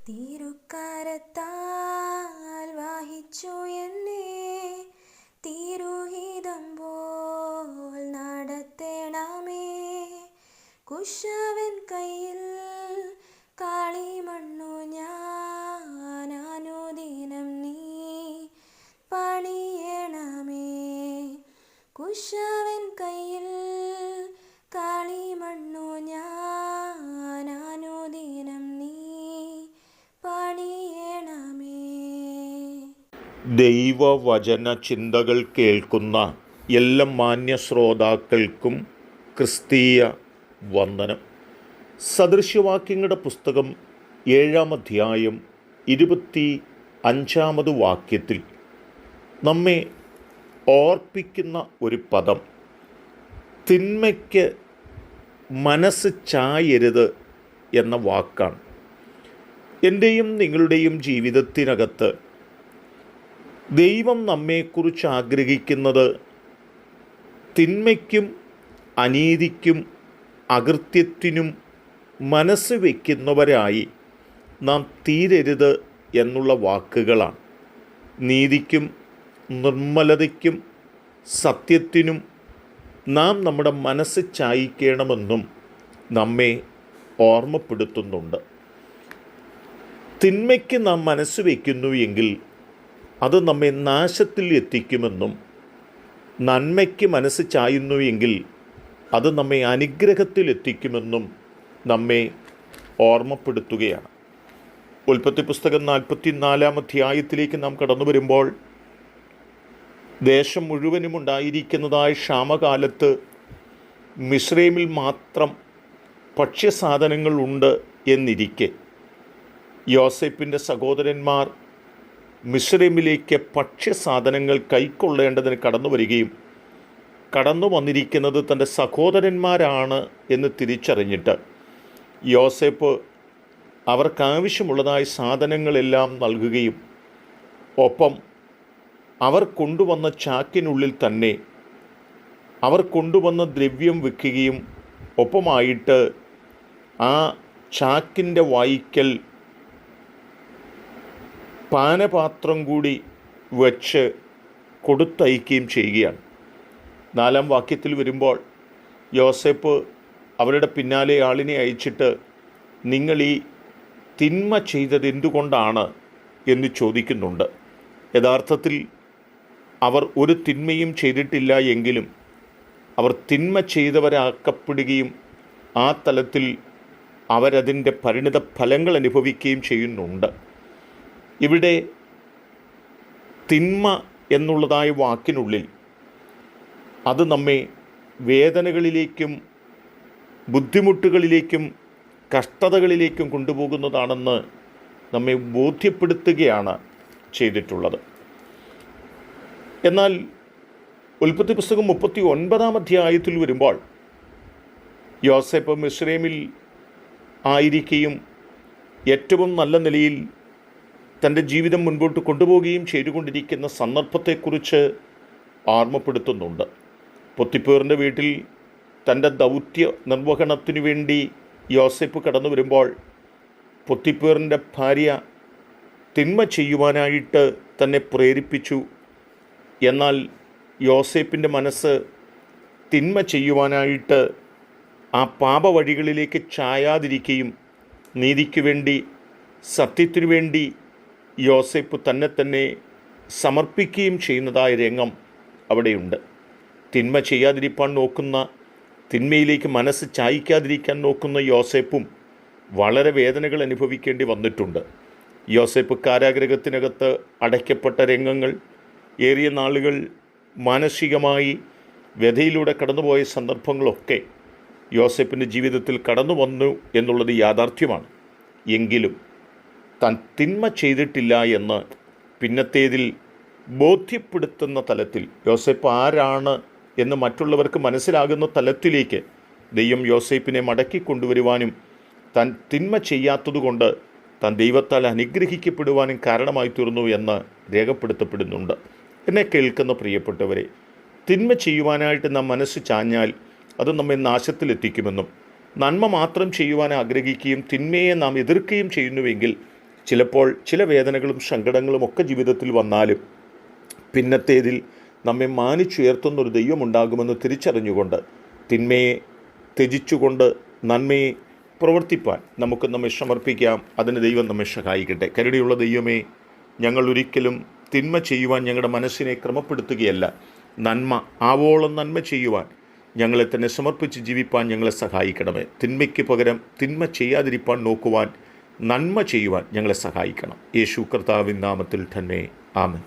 തിരുക്കരത്താൽ വഹിച്ചു എന്നെ തിരുഹിതം പോൽ നടത്തേണമേ. കുശവൻ കയ്യിൽ കളിമണ്ണു ഞാൻ അനുദിനം നീ പണിയണമേ. കുശവൻ കയ്യിൽ കളിമണ്ണു ഞാൻ അനുദിനം നീ പണിയണമേ. ദൈവവചന ചിന്തകൾ കേൾക്കുന്ന എല്ലാ മാന്യ ശ്രോതാക്കൾക്കും ക്രിസ്തീയ വന്ദനം. സദൃശ്യവാക്യങ്ങളുടെ പുസ്തകം 7-ാം അധ്യായം 25-ാമത് വാക്യത്തിൽ നമ്മെ ഓർപ്പിക്കുന്ന ഒരു പദം തിന്മയ്ക്ക് മനസ്സ് ചായരുത് എന്ന വാക്കാണ്. എൻ്റെയും നിങ്ങളുടെയും ജീവിതത്തിനകത്ത് ദൈവം നമ്മെക്കുറിച്ച് ആഗ്രഹിക്കുന്നത് തിന്മയ്ക്കും അനീതിക്കും അകൃത്യത്തിനും മനസ്സ് വയ്ക്കുന്നവരായി നാം തീരരുത് എന്നുള്ള വാക്കുകളാണ്. നീതിക്കും നിർമ്മലതയ്ക്കും സത്യത്തിനും നാം നമ്മുടെ മനസ്സ് ചായ്ക്കണമെന്നും നമ്മെ ഓർമ്മപ്പെടുത്തുന്നുണ്ട്. തിന്മയ്ക്ക് നാം മനസ്സ് വയ്ക്കുന്നു എങ്കിൽ അത് നമ്മെ നാശത്തിൽ എത്തിക്കുമെന്നും നന്മയ്ക്ക് മനസ്സ് ചായുന്നു എങ്കിൽ അത് നമ്മെ അനുഗ്രഹത്തിൽ എത്തിക്കുമെന്നും നമ്മെ ഓർമ്മപ്പെടുത്തുകയാണ്. ഉൽപ്പത്തി പുസ്തകം 44-ാം അധ്യായത്തിലേക്ക് നാം കടന്നു വരുമ്പോൾ ദേശം മുഴുവനും ഉണ്ടായിരിക്കുന്നതായ ക്ഷാമകാലത്ത് മിസ്രൈമിൽ മാത്രം ഭക്ഷ്യസാധനങ്ങൾ ഉണ്ട് എന്നിരിക്കെ യോസേപ്പിൻ്റെ സഹോദരന്മാർ മിസ്രൈമിലേക്ക് ഭക്ഷ്യസാധനങ്ങൾ കൈക്കൊള്ളേണ്ടതിന് കടന്നു വരികയും കടന്നു വന്നിരിക്കുന്നത് തൻ്റെ സഹോദരന്മാരാണ് എന്ന് തിരിച്ചറിഞ്ഞിട്ട് യോസേപ്പ് അവർക്കാവശ്യമുള്ളതായ സാധനങ്ങളെല്ലാം നൽകുകയും ഒപ്പം അവർ കൊണ്ടുവന്ന ചാക്കിനുള്ളിൽ തന്നെ അവർ കൊണ്ടുവന്ന ദ്രവ്യം വെക്കുകയും ഒപ്പമായിട്ട് ആ ചാക്കിൻ്റെ വായ്ക്കൽ പാനപാത്രം കൂടി വച്ച് കൊടുത്തയക്കുകയും ചെയ്യുകയാണ്. 4-ാം വാക്യത്തിൽ വരുമ്പോൾ യോസേപ്പ് അവരുടെ പിന്നാലെ ആളിനെ അയച്ചിട്ട് നിങ്ങൾ ഈ തിന്മ ചെയ്തത് എന്തുകൊണ്ടാണ് എന്ന് ചോദിക്കുന്നുണ്ട്. യഥാർത്ഥത്തിൽ അവർ ഒരു തിന്മയും ചെയ്തിട്ടില്ല എങ്കിലും അവർ തിന്മ ചെയ്തവരാക്കപ്പെടുകയും ആ തലത്തിൽ അവരതിൻ്റെ പരിണിത ഫലങ്ങൾ അനുഭവിക്കുകയും ചെയ്യുന്നുണ്ട്. ഇവിടെ തിന്മ എന്നുള്ളതായ വാക്കിനുള്ളിൽ അത് നമ്മെ വേദനകളിലേക്കും ബുദ്ധിമുട്ടുകളിലേക്കും കഷ്ടതകളിലേക്കും കൊണ്ടുപോകുന്നതാണെന്ന് നമ്മെ ബോധ്യപ്പെടുത്തുകയാണ് ചെയ്തിട്ടുള്ളത്. എന്നാൽ ഉൽപ്പത്തി പുസ്തകം 39-ാം അധ്യായത്തിൽ വരുമ്പോൾ യോസേപ്പ് മിസ്രൈമിൽ ആയിരിക്കുകയും ഏറ്റവും നല്ല നിലയിൽ തൻ്റെ ജീവിതം മുൻപോട്ട് കൊണ്ടുപോവുകയും ചെയ്തുകൊണ്ടിരിക്കുന്ന സന്ദർഭത്തെക്കുറിച്ച് ഓർമ്മപ്പെടുത്തുന്നുണ്ട്. പൊത്തിപ്പേറിൻ്റെ വീട്ടിൽ തൻ്റെ ദൗത്യ നിർവഹണത്തിനു വേണ്ടി യോസേപ്പ് കടന്നു വരുമ്പോൾ പൊത്തിപ്പേറിൻ്റെ ഭാര്യ തിന്മ ചെയ്യുവാനായിട്ട് തന്നെ പ്രേരിപ്പിച്ചു. എന്നാൽ യോസേപ്പിൻ്റെ മനസ്സ് തിന്മ ചെയ്യുവാനായിട്ട് ആ പാപവഴികളിലേക്ക് ചായാതിരിക്കുകയും നീതിക്ക് വേണ്ടി സത്യത്തിനു വേണ്ടി യോസേപ്പ് തന്നെ സമർപ്പിക്കുകയും ചെയ്യുന്നതായ രംഗം അവിടെയുണ്ട്. തിന്മ ചെയ്യാതിരിക്കാൻ നോക്കുന്ന, തിന്മയിലേക്ക് മനസ്സ് ചായ്ക്കാതിരിക്കാൻ നോക്കുന്ന യോസേപ്പും വളരെ വേദനകൾ അനുഭവിക്കേണ്ടി വന്നിട്ടുണ്ട്. യോസേപ്പ് കാരാഗൃഹത്തിനകത്ത് അടയ്ക്കപ്പെട്ട രംഗങ്ങൾ, ഏറിയ നാളുകൾ മാനസികമായി വ്യഥയിലൂടെ കടന്നുപോയ സന്ദർഭങ്ങളൊക്കെ യോസേപ്പിൻ്റെ ജീവിതത്തിൽ കടന്നു വന്നു എന്നുള്ളത് യാഥാർത്ഥ്യമാണ്. എങ്കിലും താൻ തിന്മ ചെയ്തിട്ടില്ല എന്ന് പിന്നത്തേതിൽ ബോധ്യപ്പെടുത്തുന്ന തലത്തിൽ യോസേപ്പ് ആരാണ് എന്ന് മറ്റുള്ളവർക്ക് മനസ്സിലാകുന്ന തലത്തിലേക്ക് ദൈവം യോസേപ്പിനെ മടക്കി കൊണ്ടുവരുവാനും താൻ തിന്മ ചെയ്യാത്തതുകൊണ്ട് താൻ ദൈവത്താൽ അനുഗ്രഹിക്കപ്പെടുവാനും കാരണമായി തീർന്നു എന്ന് രേഖപ്പെടുത്തപ്പെടുന്നുണ്ട്. എന്നെ കേൾക്കുന്ന പ്രിയപ്പെട്ടവരെ, തിന്മ ചെയ്യുവാനായിട്ട് നാം മനസ്സ് ചാഞ്ഞാൽ അത് നമ്മെ നാശത്തിലെത്തിക്കുമെന്നും നന്മ മാത്രം ചെയ്യുവാൻ ആഗ്രഹിക്കുകയും തിന്മയെ നാം എതിർക്കുകയും ചെയ്യുന്നുവെങ്കിൽ ചിലപ്പോൾ ചില വേദനകളും സങ്കടങ്ങളും ഒക്കെ ജീവിതത്തിൽ വന്നാലും പിന്നത്തേതിൽ നമ്മെ മാനിച്ചുയർത്തുന്നൊരു ദൈവമുണ്ടാകുമെന്ന് തിരിച്ചറിഞ്ഞുകൊണ്ട് തിന്മയെ ത്യജിച്ചുകൊണ്ട് നന്മയെ പ്രവർത്തിപ്പാൻ നമുക്ക് നമ്മെ സമർപ്പിക്കാം. അതിന് ദൈവം നമ്മെ സഹായിക്കട്ടെ. കരുണയുള്ള ദൈവമേ, ഞങ്ങൾ ഒരിക്കലും തിന്മ ചെയ്യുവാൻ ഞങ്ങളുടെ മനസ്സിനെ ക്രമപ്പെടുത്തുകയല്ല, നന്മ ആവോളം നന്മ ചെയ്യുവാൻ ഞങ്ങളെ തന്നെ സമർപ്പിച്ച് ജീവിപ്പാൻ ഞങ്ങളെ സഹായിക്കണമേ. തിന്മയ്ക്ക് പകരം തിന്മ ചെയ്യാതിരിപ്പാൻ നോക്കുവാൻ, നന്മ ചെയ്യുവാൻ ഞങ്ങളെ സഹായിക്കണം. യേശു കർത്താവിൻ നാമത്തിൽ തന്നെ ആമേൻ.